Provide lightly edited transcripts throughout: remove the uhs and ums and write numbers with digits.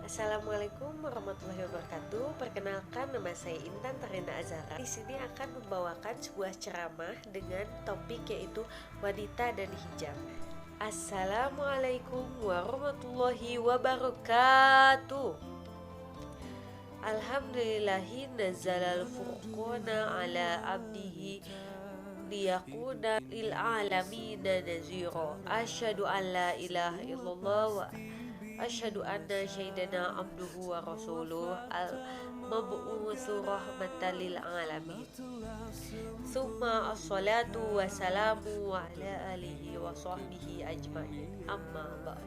Assalamualaikum warahmatullahi wabarakatuh. Perkenalkan, nama saya Intan Tarina Azara. Di sini akan membawakan sebuah ceramah dengan topik yaitu wanita dan hijab. Assalamualaikum warahmatullahi wabarakatuh. Alhamdulillahi nazzalal furqana ala abdihi liyakuna lil alamina nazira. Asyhadu an la ilaha illallah wa asyhadu anna sayyidana abduhu wa rasuluh al-mab'utsu rahmatan lil alamin. Summa assalatu wassalamu ala alihi wa sahbihi ajmain. Amma ba'd.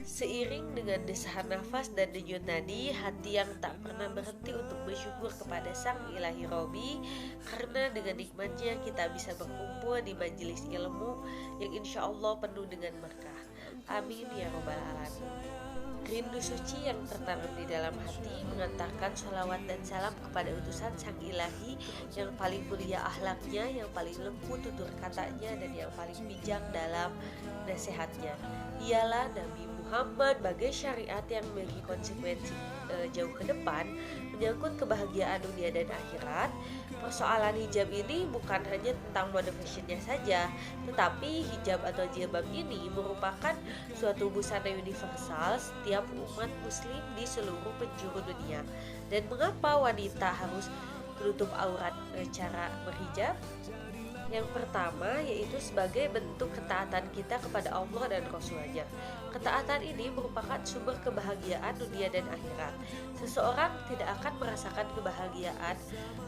Seiring dengan desahan nafas dan denyut nadi, hati yang tak pernah berhenti untuk bersyukur kepada Sang Ilahi Robi, karena dengan nikmatnya kita bisa berkumpul di majelis ilmu yang insya Allah penuh dengan berkah. Amin ya robbal alamin. Rindu suci yang tertanam di dalam hati mengantarkan sholawat dan salam kepada utusan Sang Ilahi yang paling mulia akhlaknya, yang paling lembut tutur katanya, dan yang paling bijak dalam nasihatnya. Ialah Nabi Muhammad bagai syariat yang memiliki konsekuensi jauh ke depan menyangkut kebahagiaan dunia dan akhirat. Persoalan hijab ini bukan hanya tentang mode fashionnya saja, tetapi hijab atau jilbab ini merupakan suatu busana universal setiap umat muslim di seluruh penjuru dunia. Dan mengapa wanita harus menutup aurat cara berhijab? Yang pertama yaitu sebagai bentuk ketaatan kita kepada Allah dan Rasulnya. Ketaatan ini merupakan sumber kebahagiaan dunia dan akhirat. Seseorang tidak akan merasakan kebahagiaan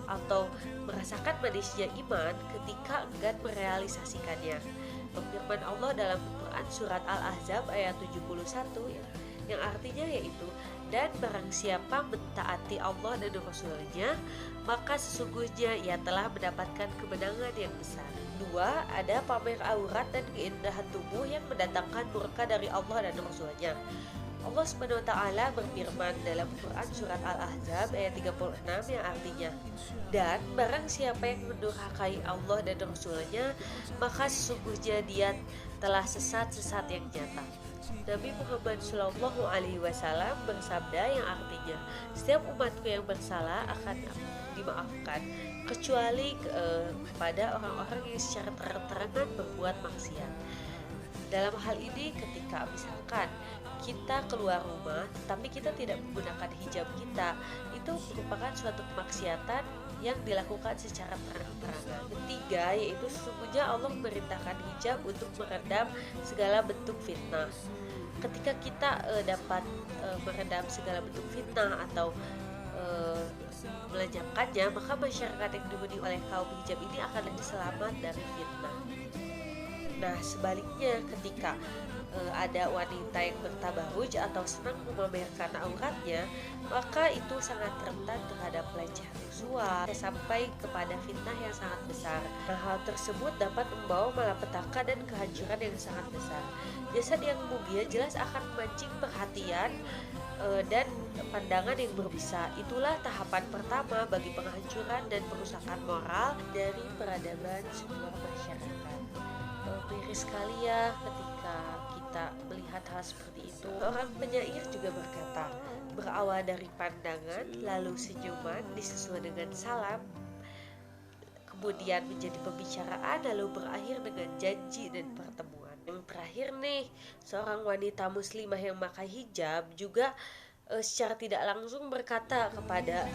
atau merasakan manisnya iman ketika enggan merealisasikannya. Firman Allah dalam Quran surat Al-Ahzab ayat 71 yang artinya yaitu, dan barang siapa mentaati Allah dan Rasulnya, maka sesungguhnya ia telah mendapatkan kemenangan yang besar. 2. Ada pamer aurat dan keindahan tubuh yang mendatangkan murka dari Allah dan Rasulnya. Allah SWT berfirman dalam Quran surat Al-Ahzab ayat 36 yang artinya, dan barang siapa yang mendurhakai Allah dan Rasulnya, maka sesungguhnya dia telah sesat yang nyata. Nabi Muhammad SAW bersabda yang artinya, setiap umatku yang bersalah akan dimaafkan kecuali kepada orang-orang yang secara terang-terangan berbuat maksiat. Dalam hal ini ketika misalkan kita keluar rumah tapi kita tidak menggunakan hijab kita, itu merupakan suatu kemaksiatan yang dilakukan secara terang-terangan. Ketiga yaitu sesungguhnya Allah memerintahkan hijab untuk meredam segala bentuk fitnah. Ketika kita dapat meredam segala bentuk fitnah atau melenyapkannya, maka masyarakat yang dihuni oleh kaum hijab ini akan lebih selamat dari fitnah. Nah, sebaliknya ketika ada wanita yang bertabaruj atau senang memamerkan auratnya, maka itu sangat rentan terhadap pelecehan seksual sampai kepada fitnah yang sangat besar. Nah, hal tersebut dapat membawa malapetaka dan kehancuran yang sangat besar. Jasad yang mulia jelas akan memancing perhatian dan pandangan yang berbisa. Itulah tahapan pertama bagi penghancuran dan perusakan moral dari peradaban sebuah masyarakat. Miris sekali ya ketika kita melihat hal seperti itu. Orang penyair juga berkata, berawal dari pandangan, lalu senyuman disesuai dengan salam, kemudian menjadi pembicaraan, lalu berakhir dengan janji dan pertemuan. Yang terakhir nih, seorang wanita muslimah yang memakai hijab juga secara tidak langsung berkata kepada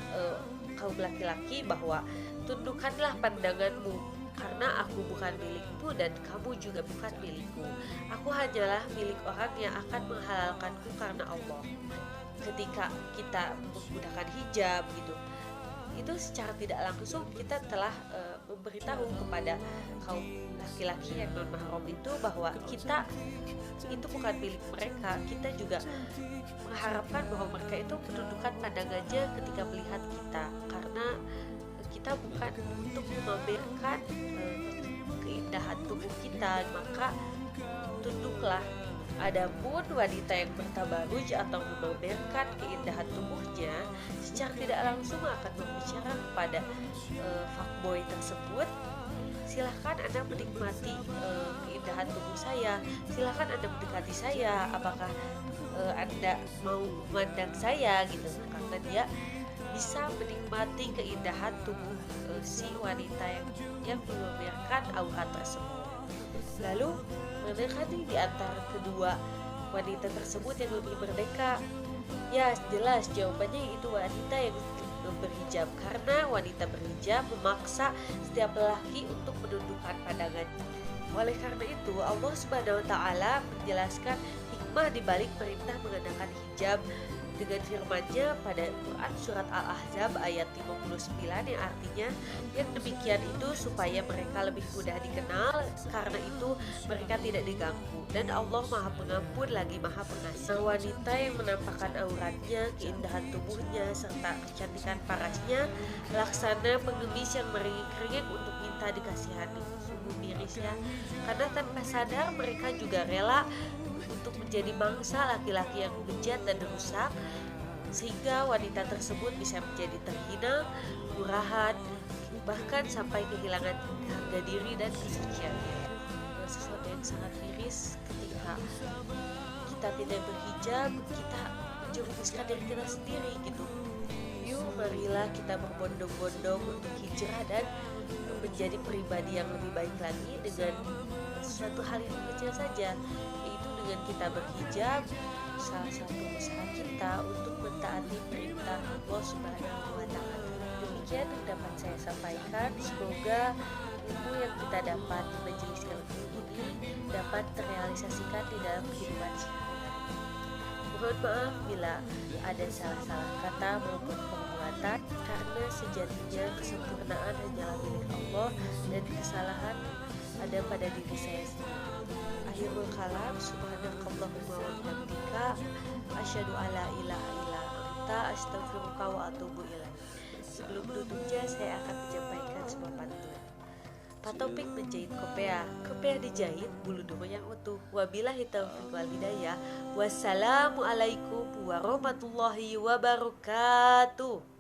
kaum laki-laki bahwa tundukkanlah pandanganmu, karena aku bukan milikmu dan kamu juga bukan milikku. Aku hanyalah milik orang yang akan menghalalkanku karena Allah. Ketika kita menggunakan hijab gitu, itu secara tidak langsung kita telah memberitahu kepada kaum laki-laki yang non mahram itu bahwa kita itu bukan milik mereka. Kita juga mengharapkan bahwa mereka itu menundukkan pandangannya ketika melihat kita, karena kita bukan untuk memamerkan keindahan tubuh kita, maka tunduklah. Adapun wanita yang bertabaruj atau memamerkan keindahan tubuhnya secara tidak langsung akan berbicara kepada fuckboy tersebut silahkan Anda menikmati keindahan tubuh saya, silahkan Anda mendekati saya, apakah Anda mau memandang saya gitu, karena dia bisa menikmati keindahan tubuh si wanita yang memamerkan aurat tersebut. Lalu manakah nih di antara kedua wanita tersebut yang lebih merdeka? Ya jelas jawabannya itu wanita yang berhijab, karena wanita berhijab memaksa setiap lelaki untuk menundukkan pandangannya. Oleh karena itu Allah Subhanahu wa taala menjelaskan hikmah di balik perintah mengenakan hijab dengan firman-Nya pada Quran surat Al-Ahzab ayat 59 yang artinya yang demikian itu supaya mereka lebih mudah dikenal, karena itu mereka tidak diganggu dan Allah Maha Pengampun lagi Maha Pengasih. Wanita yang menampakkan auratnya, keindahan tubuhnya serta kecantikan parasnya laksana pengemis yang meringik-ringik untuk minta dikasihani. Sungguh mirisnya, karena tanpa sadar mereka juga rela untuk menjadi bangsa laki-laki yang bejat dan rusak, sehingga wanita tersebut bisa menjadi terhina, murahan, bahkan sampai kehilangan harga diri dan kesuciannya. Sesuatu yang sangat miris ketika kita tidak berhijab, kita menjerumuskan diri kita sendiri gitu. Yuk marilah kita berbondong-bondong untuk hijrah dan menjadi pribadi yang lebih baik lagi dengan suatu hal yang kecil saja, yaitu dengan kita berhijab, salah satu usaha kita untuk mentaati perintah Allah Subhanahu wa taala. Demikian yang dapat saya sampaikan. Semoga ilmu yang kita dapat di majelis ilmu ini dapat terrealisasikan di dalam kehidupan sehari-hari. Mohon maaf bila ada salah-salah kata maupun perbuatan, karena sejatinya kesempurnaan hanyalah milik Allah dan kesalahan ada pada diri saya sendiri. Akhirul kalam, subhanakallahumma wa bihamdika, asyhadu alla ilaha illa anta, astaghfiruka wa atubu ilaik. Sebelum menutupnya, saya akan menyampaikan sebuah pantun. Pak Topik menjahit kopiah, kopiah dijahit, bulu domba yang utuh. Wabillahi taufiq wal hidayah. Wassalamualaikum warahmatullahi wabarakatuh.